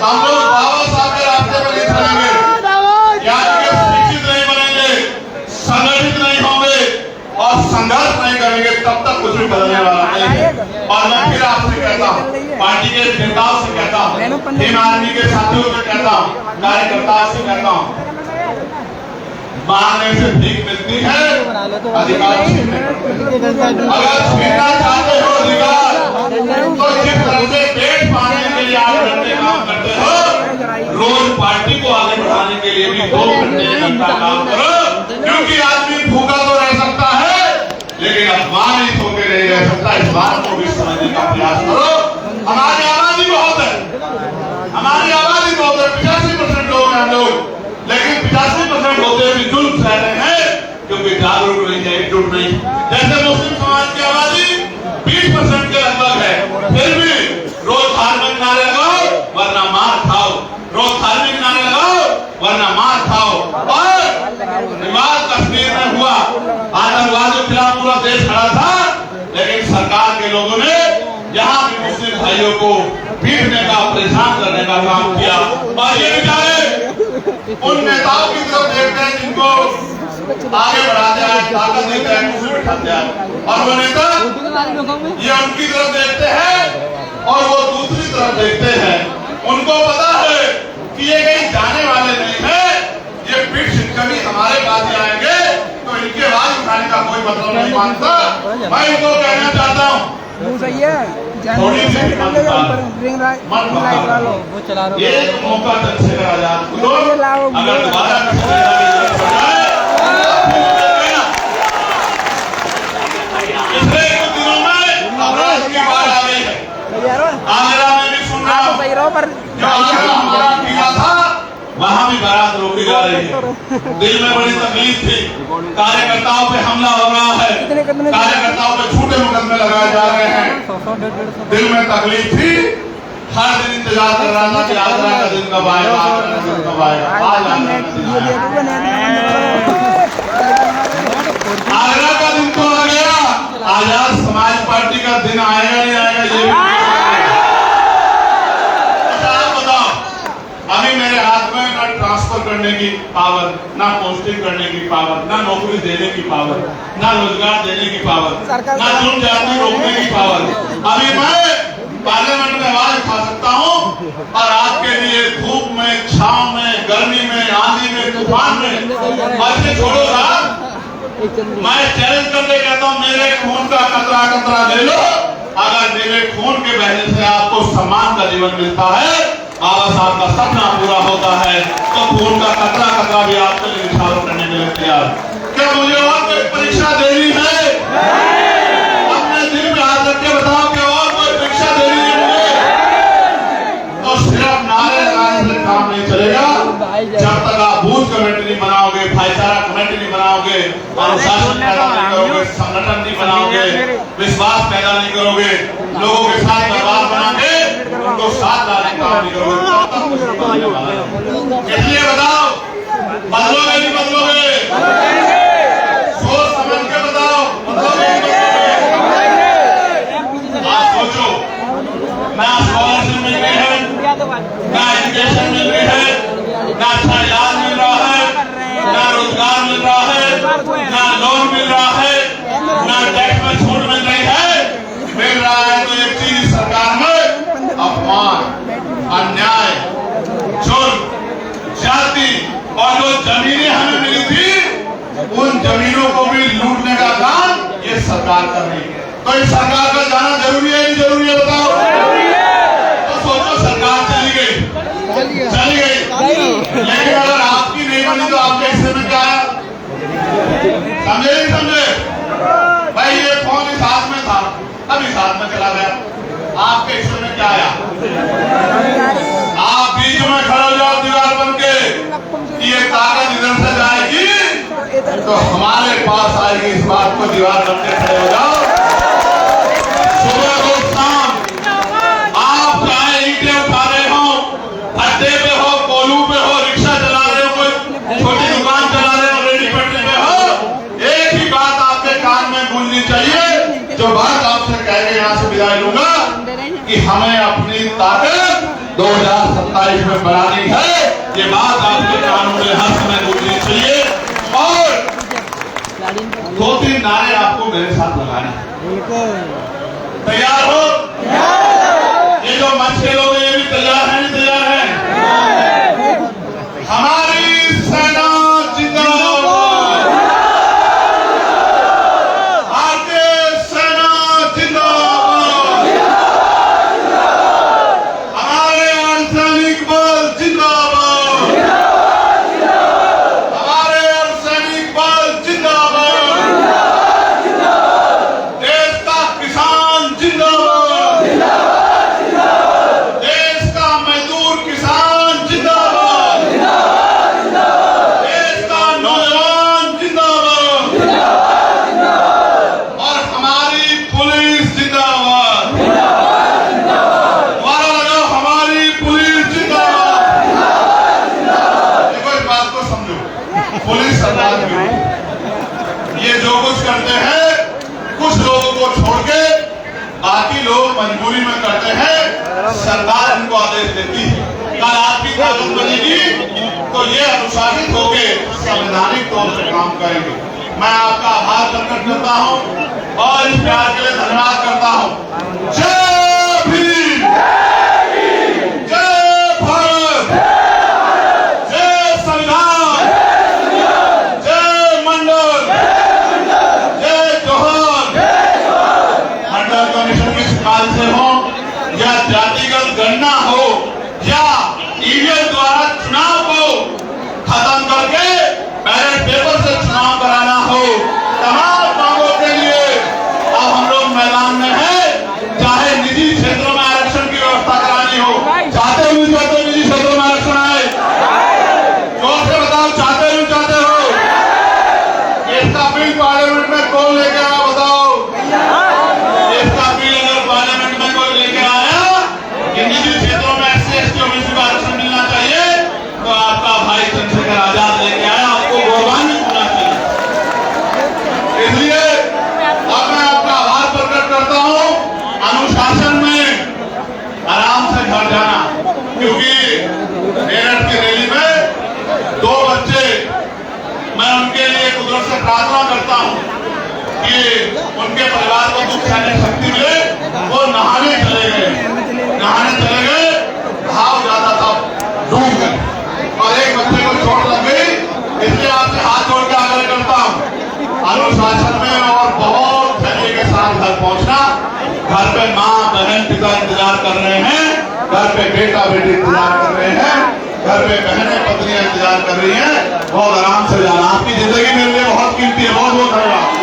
हम लोग बाबा साहब के रास्ते पर नहीं चलेंगे, शिक्षित नहीं बनेंगे, संगठित नहीं होंगे और संघर्ष नहीं करेंगे, तब तक कुछ भी बदलने वाला नहीं है। और मैं फिर आपसे कहता हूँ, पार्टी के नेताओं से कहता हूँ, टीम आर्मी के साथियों से कहता हूँ, कार्यकर्ताओं से कहता हूँ, मांगने से भीख मिलती है, अधिकार छीनने। अगर छीनना चाहते हो अधिकार, तो जिस तरह से पेट पाने के लिए आप घंटे काम करते हो, रोज पार्टी को आगे बढ़ाने के लिए भी 2 घंटे का काम करो, क्योंकि आदमी भूखा तो रह सकता है लेकिन अपमानित होकर नहीं रह सकता। इस बात को भी समझने का प्रयास करो। हमारी आबादी बहुत है, हमारी आबादी बहुत है, 85% लोग हैं हम लोग, लेकिन 85% होते हुए जुल्म सह रहे हैं क्योंकि जागरूक नहीं है, एकजुट नहीं। जैसे मुस्लिम समाज की आबादी 20% के लगभग है, फिर भी रोज धार्मिक नारे लगाओ वरना मार खाओ, रोज धार्मिक नारे लगाओ वरना मार खाओ। और विवाद कश्मीर में हुआ, आतंकवाद के खिलाफ पूरा देश खड़ा था, लेकिन सरकार के लोगों ने यहाँ भी मुस्लिम भाइयों को पीटने का, परेशान करने का काम किया। और ये बेचारे उन नेताओं की तरफ देखते हैं जिनको आगे बढ़ाते हैं, ताकत देते हैं, कुर्सी बिठाते हैं, और वो नेता ये उनकी तरफ देखते हैं और वो दूसरी तरफ देखते हैं। उनको पता है कि ये कहीं जाने वाले नहीं है, ये पीठ कभी हमारे पास ही आएंगे तो इनके आवाज उठाने का कोई मतलब नहीं मानता। मैं इनको कहना चाहता हूँ, थोड़ी सी ये मौका चंद्रशेखर आजाद को दो, अगर दोबारा पिछले कुछ दिनों में अपराध की बात आ गई है, आगरा में भी सुन रहा हूँ, जो हमारा किया था वहाँ भी बारात रोकी जा रही है। दिल में बड़ी तकलीफ थी, कार्यकर्ताओं पे हमला हो रहा है, कार्यकर्ताओं पे झूठे मुकदमे लगाए जा रहे हैं, दिल में तकलीफ थी। हर दिन इंतजार कर रहा था कि आगरा का दिन कब आएगा, आगरा का दिन कब आएगा। आगरा का दिन तो आ गया, आजाद समाज पार्टी का दिन आएगा नहीं आएगा ये भी। अभी मेरे हाथ में ना ट्रांसफर करने की पावर, ना पोस्टिंग करने की पावर, ना नौकरी देने की पावर, ना रोजगार देने की पावर, ना जुर्म जाति रोकने की पावर। अभी मैं पार्लियामेंट में आवाज उठा सकता हूँ और आपके लिए धूप में, छांव में, गर्मी में, आंधी में, तूफान में, ऐसे छोड़ो साहब, मैं चैलेंज करके कहता हूँ मेरे खून का कतरा कतरा ले लो। अगर मेरे खून के बहने से आपको सम्मान का जीवन मिलता है, बाबा साहब का सपना पूरा होता है, तो खून का कतरा कतरा भी आपके लिए निछावर करने के लिए तैयार। क्या मुझे और कोई परीक्षा देनी है? अपने दिल में हाथ रख के बताओ कि और कोई परीक्षा देनी है मुझे? तो सिर्फ नारे लगाने से काम नहीं चलेगा। जब तक आप बूथ कमेटी नहीं बनाओगे, भाईचारा कमेटी नहीं बनाओगे, अनुशासन पैदा नहीं करोगे, संगठन नहीं बनाओगे, विश्वास पैदा नहीं करोगे, लोगों के साथ व्यवहार बना के उनको साथ लाने का काम नहीं करोगे, इसलिए बताओ बदलोगे नहीं बदलोगे? सोच समझ के बताओ, बदलोगे नहीं बदलोगे? आप सोचो, ना स्कॉलरशिप मिल रही है, ना एजुकेशन मिल रही है, ना अच्छा इलाज मिल रहा है, ना रोजगार मिल रहा है, ना लोन मिल रहा है, ना टैक्स में छूट मिल रही है। मिल रहा है तो एक चीज सरकार में अपमान, अन्याय, जुर्म, जाति, और जो जमीनें हमें मिली थी उन जमीनों को भी लूटने का काम ये सरकार कर रही है। तो इस सरकार का जाना जरूरी है नहीं जरूरी है बताओ? तो सोचो सरकार चली गई, लेकिन अगर आपकी नहीं बनी तो आपके हिस्से में क्या आया? समझे नहीं समझे? भाई ये फोन इस हाथ में था, अभी साथ में चला गया, आपके हिस्से में क्या आया? आप बीच में खड़े हो जाओ दीवार बन के, ये ताकत इधर से जाएगी तो हमारे पास आएगी, इस बात को दीवार बन के खड़े हो जाओ। सुबह को शाम आप चाहे ईंटें उठा रहे हो, अड्डे पे हो, कोलू पे हो, रिक्शा चला रहे हो, कोई छोटी दुकान चला रहे हो, रेडी पटरी पे हो, एक ही बात आपके कान में गूंजनी चाहिए, जो बात आपसे कह के यहाँ से विदाई लूंगा कि हमें अपनी ताकत 2027 2022 में बनानी है, ये बात आपके कानों में हर समय बोलनी चाहिए। और 2-3 नारे आपको मेरे साथ लगाने हैं। तैयार हो? ये जो मंच के लोग ये भी तैयार हैं, नहीं तैयार हैं? हमारी सेना जिंदाबाद, भारतीय सेना जिंदाबाद, हमारे अर्धसैनिक बल जिंदाबाद, हमारे अर्धसैनिक बल जिंदाबाद, देश का किसान जिंदाबाद, देश का मजदूर किसान जिंदाबाद, देश का नौजवान जिंदाबाद, और हमारी पुलिस जिंदाबाद। हमारा लगाओ, हमारी पुलिस जिंदाबाद। देखो इस बात को समझो, पुलिस सरकार की ये जो कुछ करते हैं, कुछ लोगों को छोड़ के बाकी लोग मजबूरी में करते हैं, सरकार इनको आदेश देती है। कल आपकी ताकत बनेगी तो ये अनुशासित होके संवैधानिक तौर से काम करेंगे। मैं आपका आभार प्रकट करता हूं और इस प्यार के लिए धन्यवाद करता हूं। जय भीम, जय भारत, जय संविधान, जय मंडल, जय जोहर। मंडल कमीशन की शिकायत से हो या जातिगत गणना हो या ईवीएम द्वारा चुनाव को खत्म करके बैलेट पेपर से चुनाव कराना हो, तमाम मांगों के लिए अब हम लोग मैदान में हैं। चाहे निजी क्षेत्रों में आरक्षण की व्यवस्था करानी हो, चाहते हो निजी क्षेत्रों में आरक्षण आए, जोर से बताओ, चाहते हो? इसका बिल पार्लियामेंट में कौन लेके आया बताओ? इसका बिल अगर पार्लियामेंट में कोई लेके आया कि निजी क्षेत्रों में SC/ST ओबीसी को आरक्षण मिलना चाहिए, तो आपका भाई चंद्रशेखर आजाद लेके आया, आपको गौरवान्वित होना चाहिए। इसलिए अब मैं आपका आभार प्रकट करता हूं। अनुशासन में आराम से घर जाना, क्योंकि मेरठ की रैली में 2 बच्चे, मैं उनके लिए कुदरत से प्रार्थना करता हूं कि उनके परिवार को दुख सहने की शक्ति मिले। वो नहाने चले गए, भाव ज्यादा था, डूब गए और एक बच्चे को चोट लग गई। इसलिए आपसे हाथ जोड़ के आग्रह करता हूं, अनुशासन में और बहुत धैर्य के साथ घर पहुंचना। घर पे माँ, बहन, पिता इंतजार कर रहे हैं, घर पे बेटा बेटी इंतजार कर रहे हैं, घर पे बहनें पत्नियां इंतजार कर रही हैं। बहुत आराम से जाना, आपकी जिंदगी मेरे लिए बहुत कीमती है। बहुत बहुत धन्यवाद।